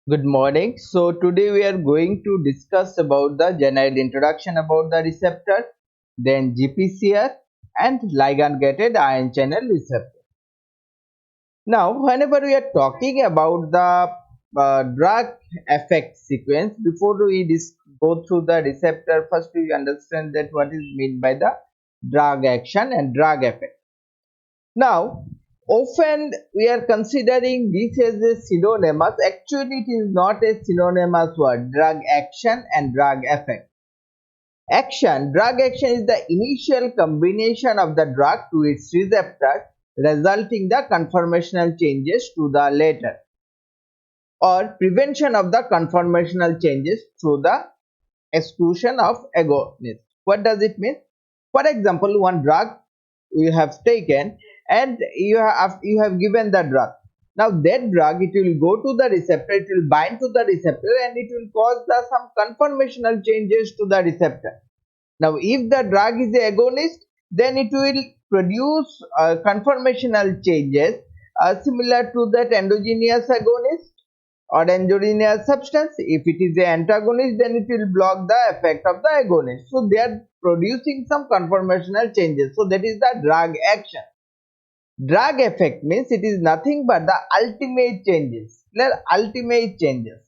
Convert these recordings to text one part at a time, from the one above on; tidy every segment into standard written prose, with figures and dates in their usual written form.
Good morning. So today we are going to discuss about the general introduction about the receptor, then GPCR and ligand gated ion channel receptor. Now, whenever we are talking about the drug effect sequence, before we go through the receptor, first we understand that what is meant by the drug action and drug effect. Now, often we are considering this as a synonymous. Actually, it is not a synonymous word. Drug action and drug effect. Drug action is the initial combination of the drug to its receptor, resulting the conformational changes to the later, or prevention of the conformational changes through the exclusion of agonist. What does it mean? For example, one drug you have taken and you have given the drug. Now that drug, it will go to the receptor, it will bind to the receptor and it will cause some conformational changes to the receptor. Now if the drug is a agonist, then it will produce conformational changes similar to that endogenous agonist or endogenous substance. If it is an antagonist, then it will block the effect of the agonist. So they are producing some conformational changes. So that is the drug action. Drug effect means it is nothing but the ultimate changes. Ultimate changes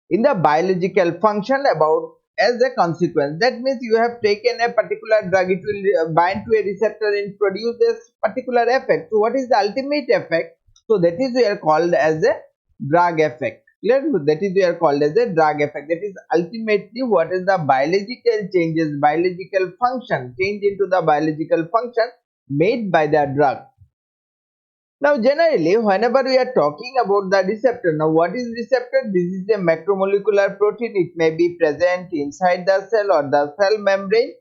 in the biological function about as a consequence. That means you have taken a particular drug, it will bind to a receptor and produce this particular effect. So what is the ultimate effect? So that is we are called as a drug effect. Clear? That is we are called as a drug effect. That is ultimately what is the biological changes, biological function, change into the biological function made by the drug. Now, generally, whenever we are talking about the receptor, now what is receptor? This is a macromolecular protein. It may be present inside the cell or the cell membrane,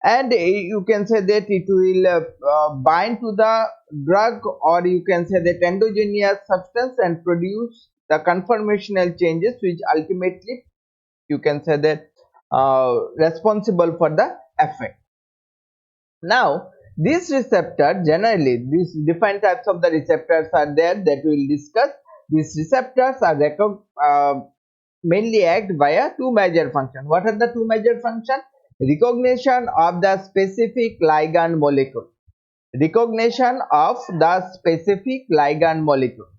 and you can say that it will bind to the drug, or you can say that endogenous substance and produce the conformational changes, which ultimately you can say that responsible for the effect. Now, this receptor, generally, these different types of the receptors are there that we will discuss. These receptors are mainly act via two major functions. What are the two major functions? Recognition of the specific ligand molecule. Recognition of the specific ligand molecule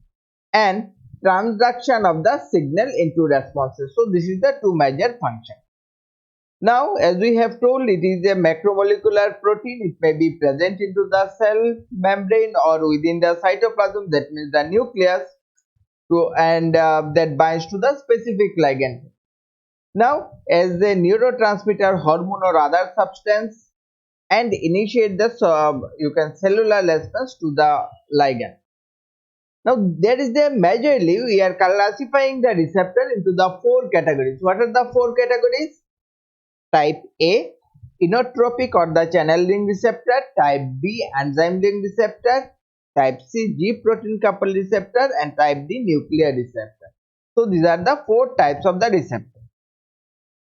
and transduction of the signal into responses. So, this is the two major functions. Now, as we have told, it is a macromolecular protein. It may be present into the cell membrane or within the cytoplasm, that means the nucleus, and that binds to the specific ligand. Now, as a neurotransmitter, hormone or other substance, and initiate the cellular response to the ligand. Now, there is a majorly we are classifying the receptor into the four categories. What are the four categories? Type A, inotropic or the channel ring receptor. Type B, enzyme ring receptor. Type C, G protein coupled receptor, and type D, nuclear receptor. So these are the four types of the receptor.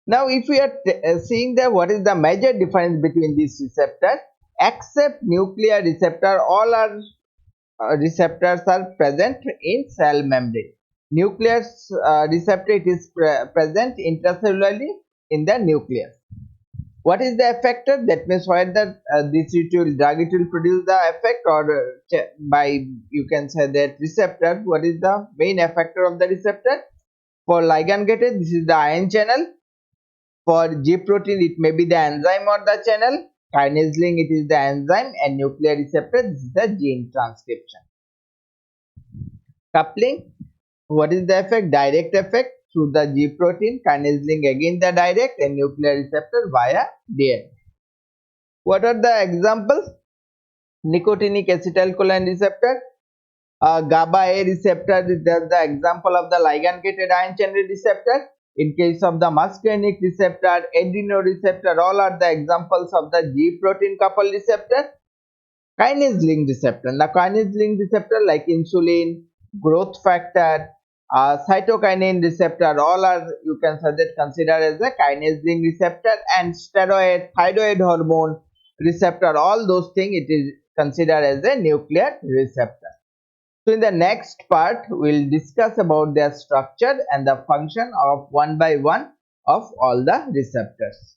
Now if we are seeing that what is the major difference between these receptors, except nuclear receptor, all our receptors are present in cell membrane. Nuclear receptor, it is present intracellularly in the nucleus. What is the effector? That means where the this drug, it will produce the effect, or by you can say that receptor. What is the main effector of the receptor? For ligand gated, this is the ion channel. For G protein, it may be the enzyme or the channel. Kinase link, it is the enzyme, and nuclear receptor, this is the gene transcription. Coupling, what is the effect? Direct effect through the G protein, kinase link again the direct, and nuclear receptor via DNA. What are the examples? Nicotinic acetylcholine receptor, GABA A receptor, that's the example of the ligand gated ion channel receptor. In case of the muscarinic receptor, adreno receptor, all are the examples of the G protein coupled receptor. Kinase link receptor. Now, kinase link receptor like insulin, growth factor, cytokinin receptor, all are you can say that considered as a kinase link receptor, and steroid, thyroid hormone receptor, all those things it is considered as a nuclear receptor. So in the next part, we'll discuss about their structure and the function of one by one of all the receptors.